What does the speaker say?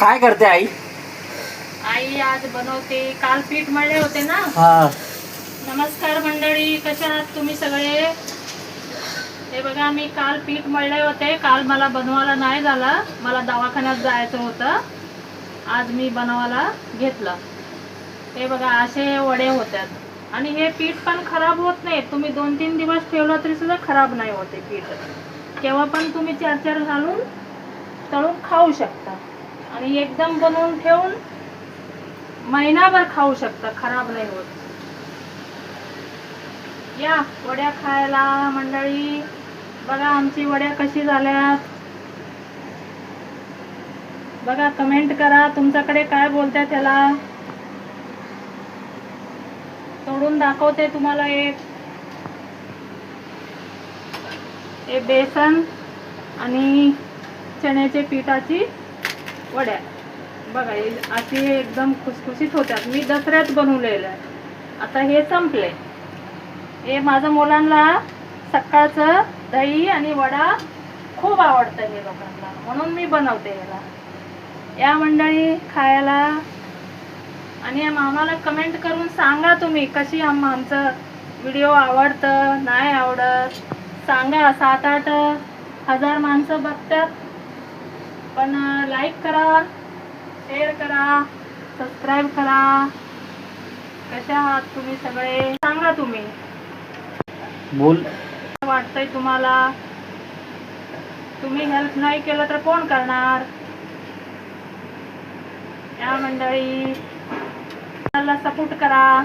काय करते आई? आई आज बनवते. काल पीठ मळले होते ना. हा. नमस्कार मंडळी, कशा आहात तुम्ही सगळे? हे बघा, मी काल पीठ मळले होते. काल मला बनवायला नाही झाला, मला दवाखान्यात जायचं होतं. आज मी बनवायला घेतलं. हे बघा, असे वडे होतात आणि हे पीठ पण खराब होत नाही. तुम्ही 2-3 दिवस ठेवलं तरी सुद्धा खराब नाही होते पीठ. केव्हा पण तुम्ही 4-4 घालून तळून खाऊ शकता आणि एकदम बनवून ठेवून महिनाभर खाऊ शकता, खराब नाही होत. या वड्या खायला मंडळी. बघा आमची वड्या कशी झाल्यात. बघा, कमेंट करा तुमच्याकडे काय बोलताय त्याला. तोडून दाखवते तुम्हाला एक. हे बेसन आणि चण्याचे पिठाची वड्या. बघा, अशी एकदम खुसखुशीत होतात. मी दसऱ्यात बनवलेलं आहे. आता हे संपले. हे माझ्या मुलांना सकाळचं दही आणि वडा खूप आवडतं हे लोकांना, म्हणून मी बनवते याला. या मंडळी खायला. आणि आम्हाला कमेंट करून सांगा तुम्ही कशी आमचं व्हिडिओ आवडतं नाही आवडत सांगा. 7-8 हजार माणसं बघतात, पण लाईक करा, शेअर करा, सबस्क्राईब करा. कशा आहात तुम्ही सगळे सांगा तुम्ही. बोल. वाटतंय तुम्हाला? तुम्ही हेल्प नाही केलं तर कोण करणार? या मंडळी, मला सपोर्ट करा.